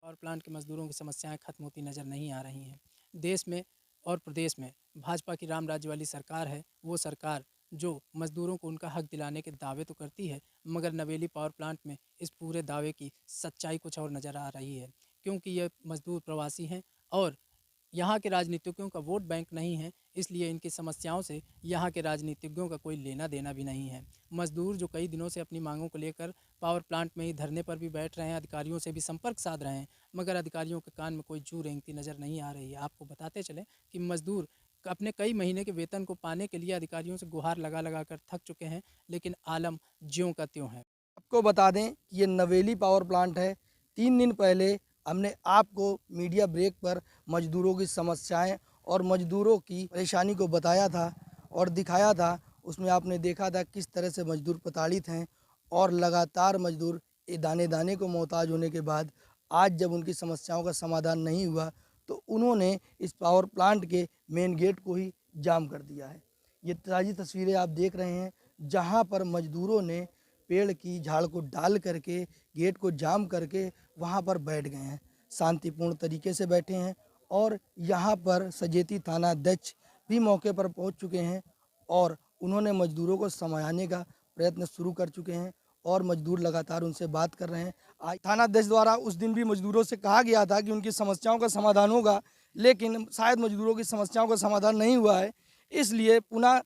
Power plant के मजदूरों की समस्याएं खत्म होती नज़र नहीं आ रही हैं। देश में और प्रदेश में भाजपा की राम राज्य वाली सरकार है। वो सरकार जो मजदूरों को उनका हक दिलाने के दावे तो करती है, मगर नवेली पावर प्लांट में इस पूरे दावे की सच्चाई कुछ और नज़र आ रही है। क्योंकि ये मजदूर प्रवासी हैं और यहाँ के राजनीतिज्ञों का वोट बैंक नहीं है, इसलिए इनकी समस्याओं से यहाँ के राजनीतिज्ञों का कोई लेना देना भी नहीं है। मजदूर जो कई दिनों से अपनी मांगों को लेकर पावर प्लांट में ही धरने पर भी बैठ रहे हैं, अधिकारियों से भी संपर्क साध रहे हैं, मगर अधिकारियों के कान में कोई जू रेंगती नज़र नहीं आ रही है। आपको बताते चलें कि मजदूर अपने कई महीने के वेतन को पाने के लिए अधिकारियों से गुहार लगा लगा कर थक चुके हैं, लेकिन आलम ज्यों का त्यों है। आपको बता दें कि ये नवेली पावर प्लांट है। 3 दिन पहले हमने आपको मीडिया ब्रेक पर मजदूरों की समस्याएं और मजदूरों की परेशानी को बताया था और दिखाया था। उसमें आपने देखा था किस तरह से मजदूर प्रताड़ित हैं और लगातार मजदूर दाने दाने को मोहताज होने के बाद आज जब उनकी समस्याओं का समाधान नहीं हुआ तो उन्होंने इस पावर प्लांट के मेन गेट को ही जाम कर दिया है। ये ताज़ी तस्वीरें आप देख रहे हैं जहाँ पर मजदूरों ने पेड़ की झाड़ को डाल करके गेट को जाम करके वहाँ पर बैठ गए हैं, शांतिपूर्ण तरीके से बैठे हैं। और यहाँ पर सजेती थाना अध्यक्ष भी मौके पर पहुँच चुके हैं और उन्होंने मजदूरों को समझाने का प्रयत्न शुरू कर चुके हैं और मजदूर लगातार उनसे बात कर रहे हैं। आज थाना अध्यक्ष द्वारा उस दिन भी मजदूरों से कहा गया था कि उनकी समस्याओं का समाधान होगा, लेकिन शायद मजदूरों की समस्याओं का समाधान नहीं हुआ है, इसलिए पुनः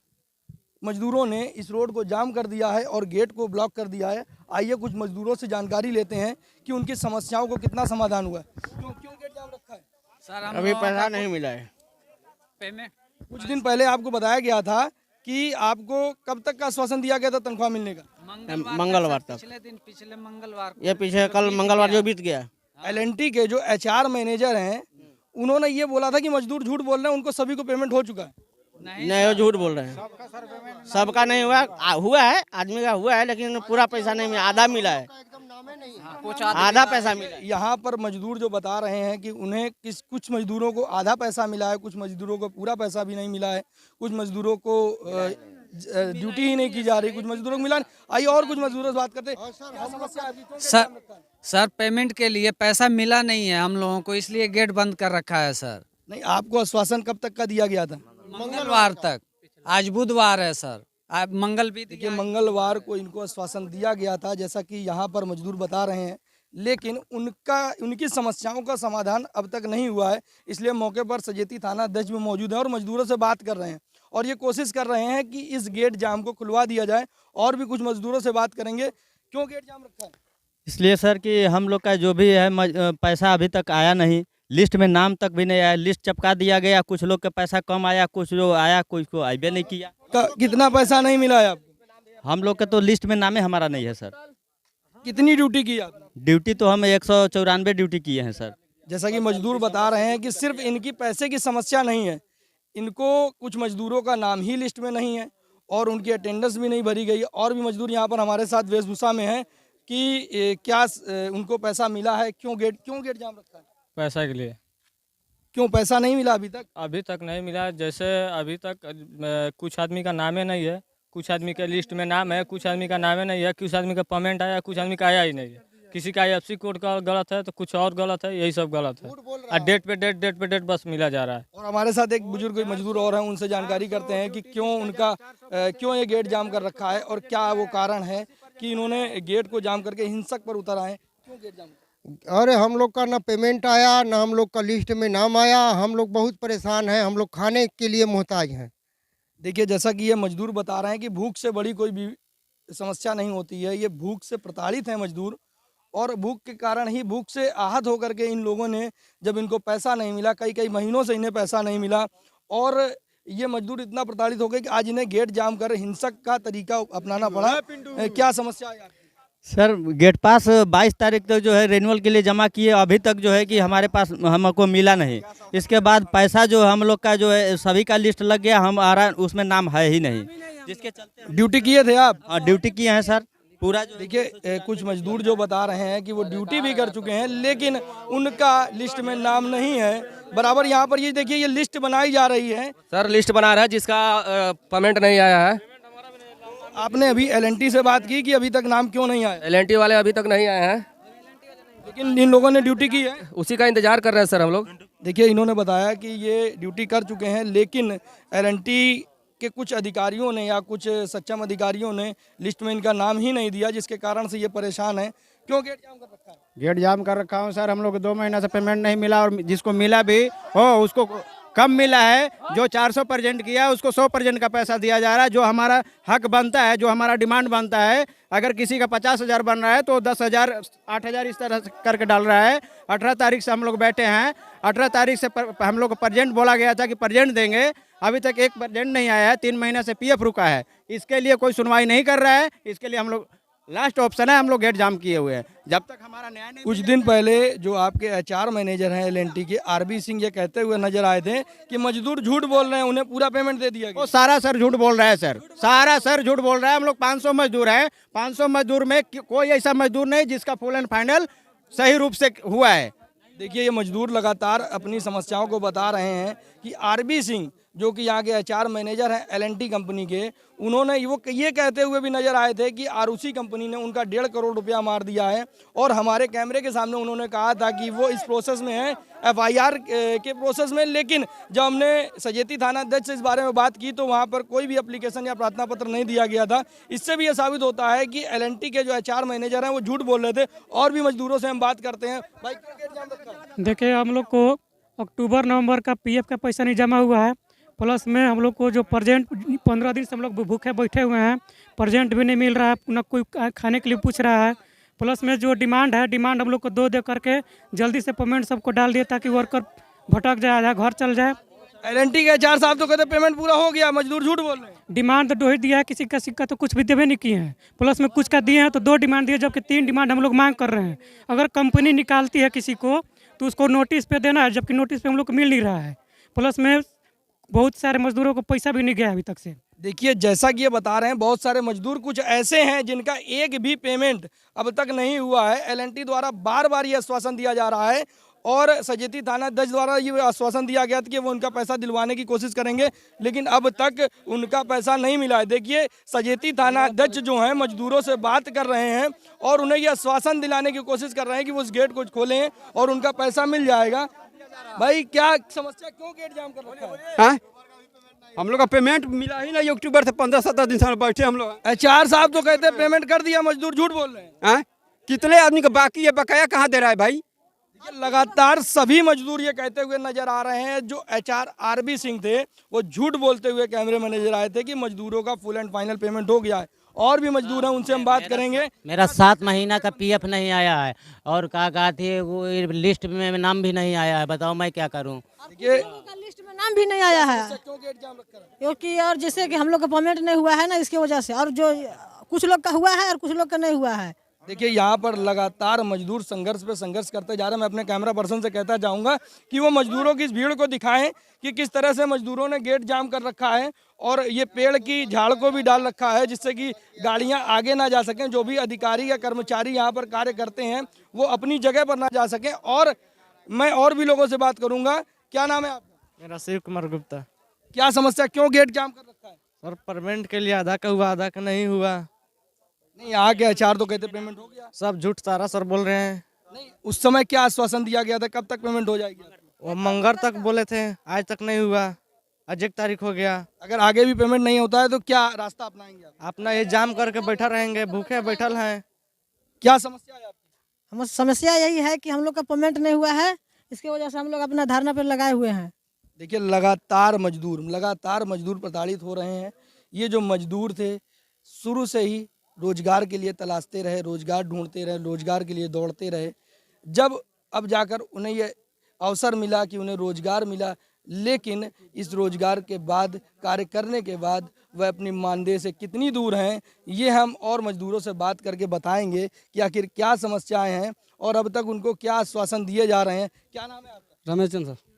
मजदूरों ने इस रोड को जाम कर दिया है और गेट को ब्लॉक कर दिया है। आइए कुछ मजदूरों से जानकारी लेते हैं कि उनकी समस्याओं को कितना समाधान हुआ है। क्यों गेट जाम रखा है? सर अभी पैसा नहीं मिला है पेमेंट। कुछ दिन पहले आपको बताया गया था कि आपको कब तक का आश्वासन दिया गया था तनख्वाह मिलने का? मंगलवार तक। पिछले मंगलवार ये पीछे कल मंगलवार जो बीत गया। एल&टी के जो HR मैनेजर हैं उन्होंने ये बोला था कि मजदूर झूठ बोल रहे हैं, उनको सभी को पेमेंट हो चुका है। नहीं वो झूठ बोल रहे हैं। सबका नहीं हुआ, हुआ है, आदमी का हुआ है, लेकिन पूरा पैसा नहीं मिला, आधा मिला है, कुछ आधा पैसा मिला। यहाँ पर मजदूर जो बता रहे हैं कि उन्हें कुछ मजदूरों को आधा पैसा मिला है, कुछ मजदूरों को पूरा पैसा भी नहीं मिला है, कुछ मजदूरों को ड्यूटी ही नहीं की जा रही, कुछ मजदूरों को मिला। आइए और कुछ मजदूरों से बात करते हैं। सर पेमेंट के लिए पैसा मिला नहीं है हम लोगों को, इसलिए गेट बंद कर रखा है सर। नहीं, आपको आश्वासन कब तक का दिया गया था? मंगलवार तक। आज बुधवार है सर, आज मंगल भी देखिए मंगलवार को इनको आश्वासन दिया गया था, जैसा कि यहाँ पर मजदूर बता रहे हैं, लेकिन उनकी समस्याओं का समाधान अब तक नहीं हुआ है। इसलिए मौके पर सजेती थाना अध्यक्ष भी मौजूद है और मजदूरों से बात कर रहे हैं और ये कोशिश कर रहे हैं कि इस गेट जाम को खुलवा दिया जाए। और भी कुछ मजदूरों से बात करेंगे। क्यों गेट जाम रखा है? इसलिए सर कि हम लोग का जो भी है पैसा अभी तक आया नहीं, लिस्ट में नाम तक भी नहीं आया। लिस्ट चिपका दिया गया, कुछ लोग का पैसा कम आया, कुछ जो आया कुछ को आइबे नहीं किया। कितना पैसा नहीं मिला है आपको? हम लोग का तो लिस्ट में नाम हमारा नहीं है सर। कितनी ड्यूटी की आपने? ड्यूटी तो हम 194 ड्यूटी किए हैं सर। जैसा कि मजदूर बता रहे हैं कि सिर्फ इनकी पैसे की समस्या नहीं है, इनको कुछ मजदूरों का नाम ही लिस्ट में नहीं है और उनकी अटेंडेंस भी नहीं भरी गई है। और भी मजदूर यहाँ पर हमारे साथ वेशभूषा में हैं कि क्या उनको पैसा मिला है? क्यों गेट जाम रखा है? पैसा के लिए। क्यों पैसा नहीं मिला अभी तक? अभी तक नहीं मिला। जैसे अभी तक कुछ आदमी का नाम ही नहीं है, कुछ आदमी के लिस्ट में नाम है, कुछ आदमी का नाम ही नहीं है, कुछ आदमी का पेमेंट आया, कुछ आदमी का आया ही नहीं है। किसी का IFC कोड का गलत है तो कुछ और गलत है, यही सब गलत है। और डेट पे डेट बस मिला जा रहा है। और हमारे साथ एक बुजुर्ग मजदूर और हैं, उनसे जानकारी करते हैं कि क्यों ये गेट जाम कर रखा है और क्या वो कारण है कि इन्होंने गेट को जाम करके हिंसक पर उतर आए। क्यों गेट जाम? अरे हम लोग का ना पेमेंट आया, ना हम लोग का लिस्ट में नाम आया, हम लोग बहुत परेशान हैं, हम लोग खाने के लिए मोहताज हैं। देखिए जैसा कि ये मजदूर बता रहे हैं कि भूख से बड़ी कोई भी समस्या नहीं होती है, ये भूख से प्रताड़ित हैं मजदूर और भूख के कारण ही भूख से आहत होकर के इन लोगों ने जब इनको पैसा नहीं मिला, कई महीनों से इन्हें पैसा नहीं मिला और ये मजदूर इतना प्रताड़ित हो गए कि आज इन्हें गेट जाम कर हिंसक का तरीका अपनाना पड़ा। क्या समस्या है? सर गेट पास 22 तारीख तक जो है रेन्यूअल के लिए जमा किए, अभी तक जो है कि हमारे पास हमको मिला नहीं। इसके बाद पैसा जो हम लोग का जो है सभी का लिस्ट लग गया, हमारा उसमें नाम है ही नहीं, जिसके चलते। ड्यूटी किए थे आप? हाँ ड्यूटी किए हैं सर पूरा। देखिए कुछ मजदूर जो बता रहे हैं कि वो ड्यूटी भी कर चुके हैं, लेकिन उनका लिस्ट में नाम नहीं है। बराबर यहाँ पर ये देखिए ये लिस्ट बनाई जा रही है। सर लिस्ट बना रहा है जिसका पेमेंट नहीं आया है। आपने अभी L&T से बात की कि अभी तक नाम क्यों नहीं आया? L&T वाले अभी तक नहीं आए हैं। लेकिन इन लोगों ने ड्यूटी की है। उसी का इंतजार कर रहे हैं सर हम लोग। देखिए इन्होंने बताया कि ये ड्यूटी कर चुके हैं, लेकिन एलएनटी के कुछ अधिकारियों ने या कुछ सक्षम अधिकारियों ने लिस्ट में इनका नाम ही नहीं दिया, जिसके कारण से ये परेशान है। क्यों गेट जाम कर रखा है? गेट जाम कर रखा हूँ सर, हम लोग को 2 महीना से पेमेंट नहीं मिला, और जिसको मिला भी हो उसको कम मिला है। जो 400% किया उसको 100% का पैसा दिया जा रहा है। जो हमारा हक बनता है, जो हमारा डिमांड बनता है, अगर किसी का 50,000 बन रहा है तो 10,000 8,000 इस तरह से करके डाल रहा है। 18 तारीख से हम लोग बैठे हैं, 18 तारीख से हम लोग को प्रेजेंट बोला गया था कि प्रेजेंट देंगे, अभी तक एक प्रेजेंट नहीं आया है। 3 महीने से पीएफ रुका है, इसके लिए कोई सुनवाई नहीं कर रहा है। इसके लिए हम लोग लास्ट ऑप्शन है, हम लोग गेट जाम किए हुए हैं जब तक हमारा न्याय नहीं। कुछ दिन पहले जो आपके एचआर मैनेजर हैं एलएनटी के, आरबी सिंह, ये कहते हुए नजर आए थे कि मजदूर झूठ बोल रहे हैं, उन्हें पूरा पेमेंट दे दिया गया। वो सारा सर झूठ बोल रहा है सर, सारा सर झूठ बोल रहा है। हम लोग 500 मजदूर हैं, 500 मजदूर में कोई ऐसा मजदूर नहीं जिसका फुल एंड फाइनल सही रूप से हुआ है। देखिए ये मजदूर लगातार अपनी समस्याओं को बता रहे हैं कि आरबी सिंह जो कि यहाँ के एचआर मैनेजर हैं एलएनटी कंपनी के, उन्होंने ये कहते हुए भी नजर आए थे कि आरुषि कंपनी ने उनका 1.5 करोड़ रुपया मार दिया है। और हमारे कैमरे के सामने उन्होंने कहा था कि वो इस प्रोसेस में है, एफआईआर के प्रोसेस में। लेकिन जब हमने सजेती थाना अध्यक्ष से इस बारे में बात की तो वहाँ पर कोई भी एप्लीकेशन या प्रार्थना पत्र नहीं दिया गया था। इससे भी ये साबित होता है कि एलएनटी के जो एचआर मैनेजर हैं वो झूठ बोल रहे थे। और भी मजदूरों से हम बात करते हैं। भाई क्यों गेट जाम रखा है? देखिए हम लोग को अक्टूबर नवंबर का पीएफ का पैसा नहीं जमा हुआ है, प्लस में हम लोग को जो प्रेजेंट 15 दिन से हम लोग भूखे बैठे हुए हैं, प्रेजेंट भी नहीं मिल रहा है, न कोई खाने के लिए पूछ रहा है। प्लस में जो डिमांड है, डिमांड हम लोग को 2 दे करके जल्दी से पेमेंट सबको डाल दिया ताकि वर्कर भटक जाए, घर चल जाए। एलएनटी के एचआर साहब तो कहते पेमेंट पूरा हो गया, मजदूर झूठ बोल रहे हैं। डिमांड तो 2 ही दिया है, किसी का सिक्का तो कुछ भी देवे नहीं किए हैं। प्लस में कुछ का दिए हैं तो 2 डिमांड दिए, जबकि 3 डिमांड हम लोग मांग कर रहे हैं। अगर कंपनी निकालती है किसी को तो उसको नोटिस पे देना है, जबकि नोटिस पे हम लोग को मिल नहीं रहा है। प्लस में बहुत सारे मजदूरों को पैसा भी नहीं गया अभी तक से। देखिए जैसा कि ये बता रहे हैं, बहुत सारे मजदूर कुछ ऐसे हैं जिनका एक भी पेमेंट अब तक नहीं हुआ है। एलएनटी द्वारा बार बार ये आश्वासन दिया जा रहा है और सजेती थाना अध्यक्ष द्वारा ये आश्वासन दिया गया था कि वो उनका पैसा दिलवाने की कोशिश करेंगे, लेकिन अब तक उनका पैसा नहीं मिला है। देखिए सजेती थाना अध्यक्ष जो हैं मजदूरों से बात कर रहे हैं और उन्हें ये आश्वासन दिलाने की कोशिश कर रहे हैं कि वो उस गेट को खोलें और उनका पैसा मिल जाएगा। भाई क्या समस्या, क्यों गेट जाम कर रखा है? हम लोग का पेमेंट मिला ही नहीं, अक्टूबर से 15-17 दिन से बैठे हम लोग। एचआर साहब तो कहते हैं पेमेंट कर दिया, मजदूर झूठ बोल रहे हैं। कितने आदमी का बाकी है, बकाया कहाँ दे रहा है भाई? लगातार सभी मजदूर ये कहते हुए नजर आ रहे हैं। जो एचआर आरबी सिंह थे वो झूठ बोलते हुए कैमरे में नजर आए थे कि मजदूरों का फुल एंड फाइनल पेमेंट हो गया है। और भी मजदूर हैं, उनसे हम बात करेंगे। मेरा 7 महीना का पीएफ नहीं आया है और कहा थी वो लिस्ट में नाम भी नहीं आया है, बताओ मैं क्या करूं? देखिए लिस्ट में नाम भी नहीं आया है क्योंकि और जैसे कि हम लोग का पेमेंट नहीं हुआ है ना, इसकी वजह से। और जो कुछ लोग का हुआ है और कुछ लोग का नहीं हुआ है। देखिए यहाँ पर लगातार मजदूर संघर्ष पे संघर्ष करते जा रहे हैं। मैं अपने कैमरा पर्सन से कहता जाऊंगा कि वो मजदूरों की इस भीड़ को दिखाएं कि किस तरह से मजदूरों ने गेट जाम कर रखा है और ये पेड़ की झाड़ को भी डाल रखा है जिससे कि गाड़ियां आगे ना जा सकें। जो भी अधिकारी या कर्मचारी यहाँ पर कार्य करते हैं वो अपनी जगह पर ना जा सकें। और मैं और भी लोगों से बात करूँगा। क्या नाम है आपका? मेरा शिव कुमार गुप्ता। क्या समस्या, क्यों गेट जाम कर रखा है? सर पेमेंट के लिए आधा का हुआ, आधा का नहीं हुआ। नहीं, यहाँ के एचआर तो कहते पेमेंट हो गया। सब झूठ सारा सर बोल रहे हैं। नहीं, उस समय क्या आश्वासन दिया गया था, कब तक पेमेंट हो जाएगी? वो मंगल तक बोले थे, आज तक नहीं हुआ, आज 1 तारीख हो गया। अगर आगे भी पेमेंट नहीं होता है तो क्या रास्ता अपनाएंगे आप? अपना ये जाम करके बैठा रहेंगे, भूखे बैठल हैं। क्या समस्या है आपकी? हमारी समस्या यही है कि हम लोग का पेमेंट नहीं हुआ है, इसकी वजह से हम लोग अपना धरना पर लगाए हुए हैं। देखिए लगातार मजदूर प्रताड़ित हो रहे हैं। ये जो मजदूर थे शुरू से ही रोजगार के लिए तलाशते रहे, रोजगार ढूंढते रहे, रोजगार के लिए दौड़ते रहे। जब अब जाकर उन्हें ये अवसर मिला कि उन्हें रोजगार मिला, लेकिन इस रोजगार के बाद, कार्य करने के बाद वह अपनी मानदेय से कितनी दूर हैं, ये हम और मजदूरों से बात करके बताएंगे कि आखिर क्या समस्याएं हैं और अब तक उनको क्या आश्वासन दिए जा रहे हैं। क्या नाम है आपका? रमेश चंद्र सर।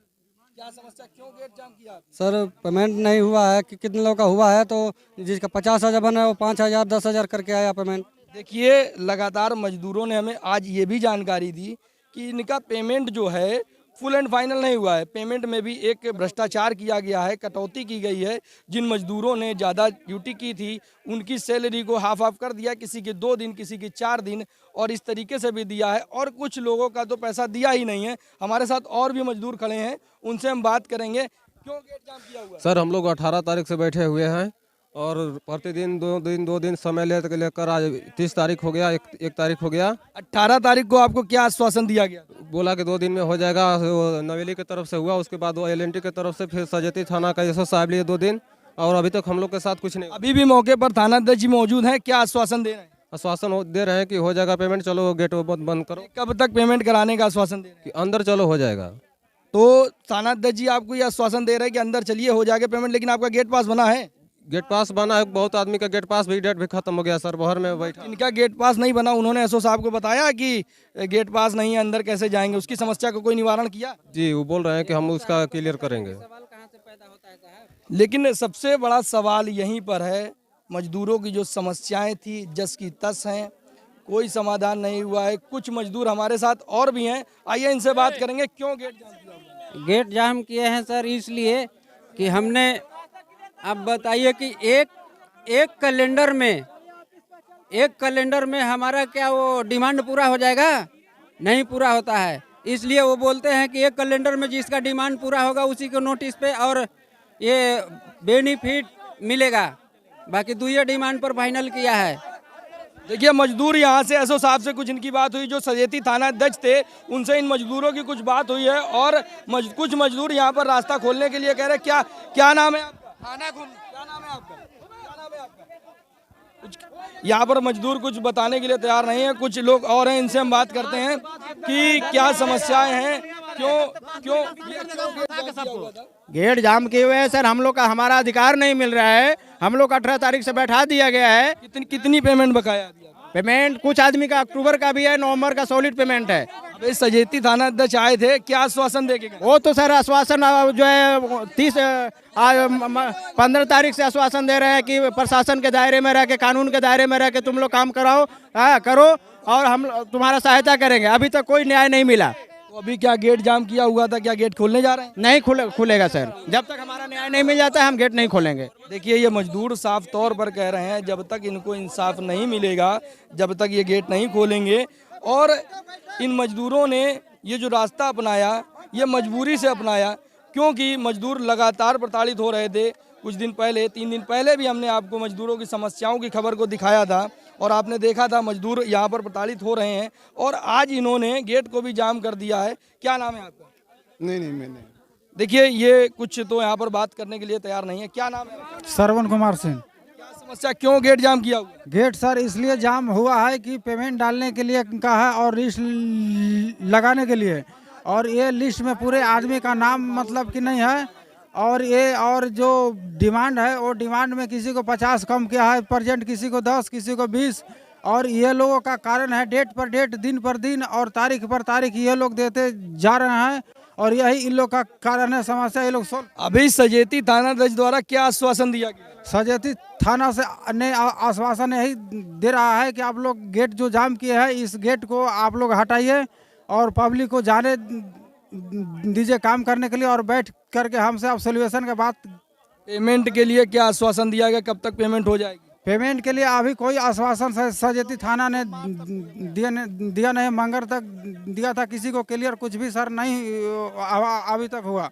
क्या समस्या, क्यों गेट जाम किया? सर पेमेंट नहीं हुआ है कि कितने लोगों का हुआ है, तो जिसका 50,000 बना है वो 5,000 10,000 करके आया पेमेंट। देखिए लगातार मजदूरों ने हमें आज ये भी जानकारी दी कि इनका पेमेंट जो है फुल एंड फाइनल नहीं हुआ है। पेमेंट में भी एक भ्रष्टाचार किया गया है, कटौती की गई है। जिन मजदूरों ने ज़्यादा ड्यूटी की थी उनकी सैलरी को हाफ हाफ कर दिया, किसी के 2 दिन, किसी के 4 दिन, और इस तरीके से भी दिया है। और कुछ लोगों का तो पैसा दिया ही नहीं है। हमारे साथ और भी मजदूर खड़े हैं, उनसे हम बात करेंगे। क्यों गेट जाम किया हुआ है? सर हम लोग 18 तारीख से बैठे हुए हैं और प्रतिदिन 2 दिन समय लेकर आज 30 तारीख हो गया, 1 तारीख हो गया। 18 तारीख को आपको क्या आश्वासन दिया गया? बोला कि 2 दिन में हो जाएगा। वो नवेली की तरफ से हुआ, उसके बाद वो LNT की तरफ से, फिर सजेती थाना का एसओ साहब लिए 2 दिन, और अभी तक हम लोग के साथ कुछ नहीं। अभी भी मौके पर थाना अध्यक्ष जी मौजूद हैं, क्या आश्वासन दे रहे हैं? आश्वासन दे रहे हैं कि हो जाएगा पेमेंट, चलो गेट बंद करो। कब तक पेमेंट कराने का आश्वासन दे रहे हैं? कि अंदर चलो हो जाएगा। तो थाना अध्यक्ष जी आपको ये आश्वासन दे रहे हैं कि अंदर चलिए हो जाएगा पेमेंट, लेकिन आपका गेट पास बना है? गेट पास बना है, बहुत आदमी का गेट पास भी डेट भी खत्म हो गया सर, बाहर में बैठा। इनका गेट पास नहीं बना, उन्होंने एसओ साहब को बताया कि गेट पास नहीं है, अंदर कैसे जाएंगे? उसकी समस्या का कोई निवारण किया? जी वो बोल रहे हैं कि हम उसका क्लियर करेंगे। लेकिन सबसे बड़ा सवाल यहीं पर है, मजदूरों की जो समस्याएं थी जस की तस हैं, कोई समाधान नहीं हुआ है। कुछ मजदूर हमारे साथ और भी हैं, आइए इनसे बात करेंगे। क्यों गेट जाम किया हुआ है? गेट जाम किए हैं सर इसलिए कि हमने, अब बताइए कि एक कैलेंडर में हमारा क्या वो डिमांड पूरा हो जाएगा? नहीं पूरा होता है। इसलिए वो बोलते हैं कि एक कैलेंडर में जिसका डिमांड पूरा होगा उसी को नोटिस पे और ये बेनिफिट मिलेगा। बाकी 2 डिमांड पर फाइनल किया है। देखिए मजदूर यहाँ से एसओ साहब से कुछ इनकी बात हुई, जो सजेती थाना अध्यक्ष थे उनसे इन मजदूरों की कुछ बात हुई है। और कुछ मजदूर यहाँ पर रास्ता खोलने के लिए कह रहे हैं। क्या नाम है आपका? क्या नाम है आपका? यहाँ पर मजदूर कुछ बताने के लिए तैयार नहीं है। कुछ लोग और हैं, इनसे हम बात करते हैं कि क्या समस्याएं हैं, क्यों गेट जाम किए हुए हैं सर। हम लोग का हमारा अधिकार नहीं मिल रहा है। हम लोग 18 तारीख से बैठा दिया गया है। कितनी पेमेंट बकाया? पेमेंट कुछ आदमी का अक्टूबर का भी है, नवंबर का सॉलिड पेमेंट है। अबे सजेती थाना अध्यक्ष आए थे, क्या आश्वासन देके गए? वो तो सर आश्वासन जो है 15 तारीख से आश्वासन दे रहे हैं कि प्रशासन के दायरे में रह के, कानून के दायरे में रह के तुम लोग काम कराओ, करो और हम तुम्हारा सहायता करेंगे। अभी तक कोई न्याय नहीं मिला। तो अभी क्या गेट जाम किया हुआ था, क्या गेट खोलने जा रहे हैं? नहीं खुलेगा सर। जब तक हमारा न्याय नहीं मिल जाता है हम गेट नहीं खोलेंगे। देखिए ये मजदूर साफ तौर पर कह रहे हैं, जब तक इनको इंसाफ नहीं मिलेगा, जब तक ये गेट नहीं खोलेंगे। और इन मजदूरों ने ये जो रास्ता अपनाया ये मजबूरी से अपनाया, क्योंकि मजदूर लगातार प्रताड़ित हो रहे थे। कुछ दिन पहले, 3 दिन पहले भी हमने आपको मजदूरों की समस्याओं की खबर को दिखाया था और आपने देखा था मजदूर यहाँ पर प्रताड़ित हो रहे हैं। और आज इन्होंने गेट को भी जाम कर दिया है। क्या नाम है आपका? नहीं मैंने। देखिए ये कुछ तो यहाँ पर बात करने के लिए तैयार नहीं है। क्या नाम है आपका? श्रवण कुमार सिंह। क्या समस्या, क्यों गेट जाम किया हुआ? गेट सर इसलिए जाम हुआ है कि पेमेंट डालने के लिए कहा है और लिस्ट लगाने के लिए, और ये लिस्ट में पूरे आदमी का नाम मतलब कि नहीं है। और जो डिमांड है वो डिमांड में किसी को 50 कम किया है परसेंट, किसी को 10, किसी को 20। और ये लोगों का कारण है डेट पर डेट, दिन पर दिन और तारीख पर तारीख ये लोग देते जा रहे हैं, और यही इन लोग का कारण है समस्या। ये लोग अभी सजेती थाना अध्यक्ष द्वारा क्या आश्वासन दिया गया? सजेती थाना से ने आश्वासन यही दे रहा है कि आप लोग गेट जो जाम किए हैं इस गेट को आप लोग हटाइए और पब्लिक को जाने दीजिए काम करने के लिए, और बैठ करके हमसे आप सोल्यूशन के बाद। पेमेंट के लिए क्या आश्वासन दिया गया, कब तक पेमेंट हो जाएगी? पेमेंट के लिए अभी कोई आश्वासन सजेती थाना ने दिया नहीं। मंगर तक दिया था, किसी को क्लियर कुछ भी सर नहीं अभी तक हुआ।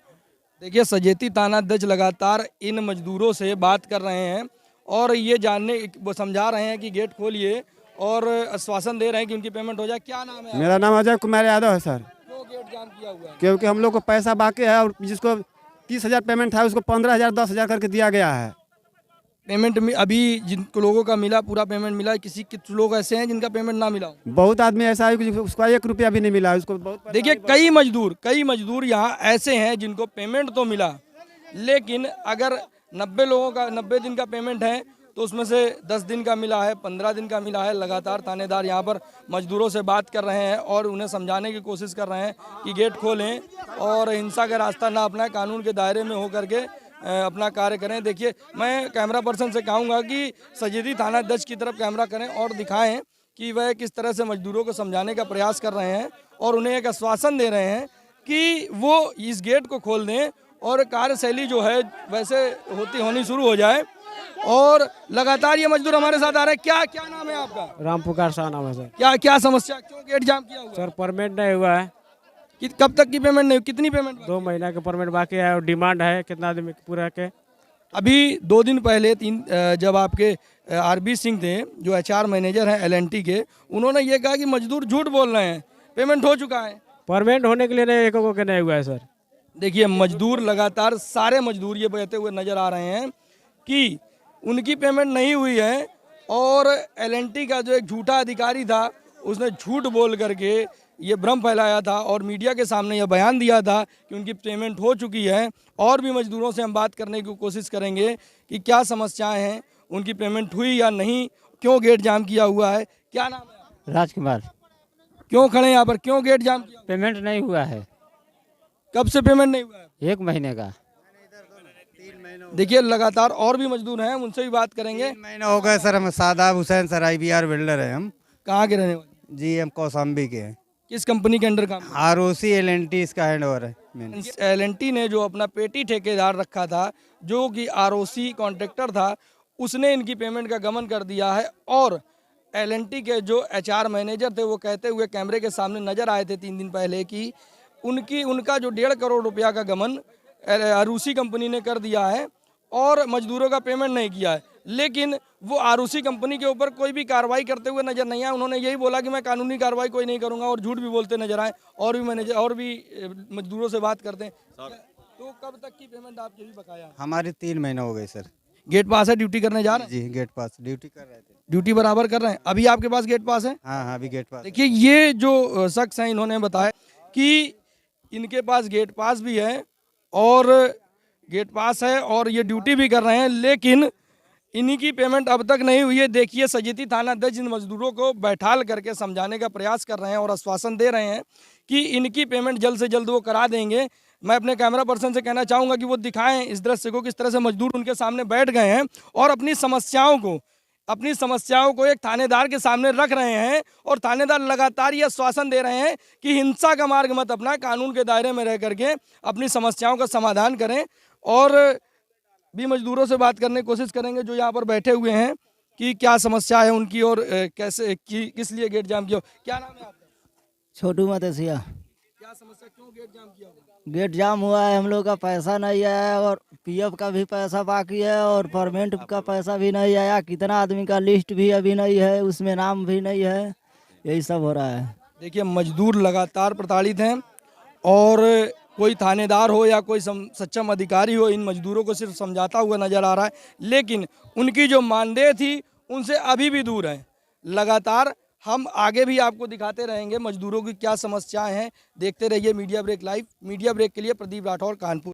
देखिए सजेती थाना अध्यक्ष लगातार इन मजदूरों से बात कर रहे हैं और ये वो समझा रहे हैं कि गेट खोलिए, और आश्वासन दे रहे हैं कि उनकी पेमेंट हो जाए। क्या नाम है? मेरा नाम अजय कुमार यादव है सर। क्यों गेट जाम किया हुआ है? क्योंकि हम लोग को पैसा बाकी है और जिसको 30,000 पेमेंट था उसको 15,000 10,000 करके दिया गया है। पेमेंट में अभी जिन लोगों का मिला पूरा पेमेंट मिला, कुछ लोग ऐसे हैं जिनका पेमेंट ना मिला। बहुत आदमी ऐसा है कि उसका 1 रुपया भी नहीं मिला। उसको बहुत देखिए कई मजदूर यहाँ ऐसे हैं जिनको पेमेंट तो मिला, लेकिन अगर 90 दिन का पेमेंट है तो उसमें से 10 दिन का मिला है, 15 दिन का मिला है। लगातार थानेदार यहाँ पर मजदूरों से बात कर रहे हैं और उन्हें समझाने की कोशिश कर रहे हैं कि गेट खोलें और हिंसा का रास्ता ना अपनाएं, कानून के दायरे में होकर के अपना कार्य करें। देखिए मैं कैमरा पर्सन से कहूँगा कि सजेती थाना अध्यक्ष की तरफ कैमरा करें और दिखाएं कि वह किस तरह से मजदूरों को समझाने का प्रयास कर रहे हैं और उन्हें एक आश्वासन दे रहे हैं कि वो इस गेट को खोल दें और कार्यशैली जो है वैसे होनी शुरू हो जाए। और लगातार ये मजदूर हमारे साथ आ रहे हैं। क्या क्या नाम है आपका? राम पुकार शाह नाम है सर। क्या क्या समस्या, क्यों गेट जाम किया हुआ? सर पेमेंट नहीं हुआ है। कब तक की पेमेंट नहीं? कितनी पेमेंट? 2 महीना का पेमेंट बाकी है और डिमांड है कितना आदमी पूरा के। अभी 2 दिन पहले जब आपके आरबी सिंह थे जो HR मैनेजर हैं LNT के, उन्होंने ये कहा कि मजदूर झूठ बोल रहे हैं, पेमेंट हो चुका है। पेमेंट होने के लिए नहीं, एक को नहीं हुआ है सर। देखिए मजदूर लगातार सारे मजदूर ये कहते हुए नजर आ रहे हैं कि उनकी पेमेंट नहीं हुई है और LNT का जो एक झूठा अधिकारी था उसने झूठ बोल करके ये भ्रम फैलाया था और मीडिया के सामने यह बयान दिया था कि उनकी पेमेंट हो चुकी है। और भी मजदूरों से हम बात करने की कोशिश करेंगे कि क्या समस्याएं हैं, उनकी पेमेंट हुई या नहीं, क्यों गेट जाम किया हुआ है। क्या नाम है? राजकुमार। क्यों खड़े हैं यहाँ पर, क्यों गेट जाम किया? पेमेंट नहीं हुआ है। कब से पेमेंट नहीं हुआ है? 1 महीने का। देखिए लगातार और भी मजदूर हैं, उनसे भी बात करेंगे। 3 महीने हो गए सर। हम Shadab Hussain sir IBR builder है। हम कहाँ के रहने वाले? जी हम कौशाम्बी के हैं। किस कंपनी के अंडर काम? ROC LNT इसका हैंड ओवर है। LNT ने जो अपना पेटी ठेकेदार रखा था जो कि ROC कॉन्ट्रैक्टर था, उसने इनकी पेमेंट का गमन कर दिया है। और LNT के जो HR मैनेजर थे वो कहते हुए कैमरे के सामने नजर आए थे 3 दिन पहले कि उनका जो 1.5 करोड़ रुपया का गमन ROC कंपनी ने कर दिया है और मजदूरों का पेमेंट नहीं किया है। लेकिन वो ROC कंपनी के ऊपर कोई भी कार्रवाई करते हुए नजर नहीं आए। उन्होंने यही बोला कि मैं कानूनी कार्रवाई कोई नहीं करूंगा और झूठ भी बोलते नजर आए। और भी मजदूरों से बात करते हैं। तो कब तक की पेमेंट आपकी भी बकाया? हमारे 3 महीने हो गए सर। गेट पास है, ड्यूटी करने जा रहे हैं? जी गेट पास ड्यूटी कर रहे थे। ड्यूटी बराबर कर रहे हैं। अभी आपके पास गेट पास है? हाँ अभी गेट पास। देखिए ये जो शख्स हैं इन्होंने बताया कि इनके पास गेट पास भी है और गेट पास है और ये ड्यूटी भी कर रहे हैं, लेकिन इन्हीं की पेमेंट अब तक नहीं हुई है। देखिए सजेती थाना अध्यक्ष इन मजदूरों को बैठाल करके समझाने का प्रयास कर रहे हैं और आश्वासन दे रहे हैं कि इनकी पेमेंट जल्द से जल्द वो करा देंगे। मैं अपने कैमरा पर्सन से कहना चाहूँगा कि वो दिखाएं इस दृश्य को, किस तरह से मजदूर उनके सामने बैठ गए हैं और अपनी समस्याओं को एक थानेदार के सामने रख रहे हैं। और थानेदार लगातार ये आश्वासन दे रहे हैं कि हिंसा का मार्ग मत अपना, कानून के दायरे में रह करके अपनी समस्याओं का समाधान करें। और भी मजदूरों से बात करने की कोशिश करेंगे जो यहाँ पर बैठे हुए हैं कि क्या समस्या है उनकी और कैसे किस लिए गेट जाम किया। क्या नाम है आपका? छोटू मदेसिया। क्या समस्या, क्यों गेट जाम किया? गेट जाम हुआ है, हम लोग का पैसा नहीं आया और PF का भी पैसा बाकी है और परमेंट का पैसा भी नहीं आया। कितना आदमी का लिस्ट भी अभी नहीं है, उसमें नाम भी नहीं है। यही सब हो रहा है। देखिए मजदूर लगातार प्रताड़ित हैं और कोई थानेदार हो या कोई सक्षम अधिकारी हो इन मजदूरों को सिर्फ समझाता हुआ नजर आ रहा है, लेकिन उनकी जो मानदेय थी उनसे अभी भी दूर है। लगातार हम आगे भी आपको दिखाते रहेंगे मजदूरों की क्या समस्याएं हैं। देखते रहिए media break live. Media break के लिए प्रदीप राठौर, कानपुर।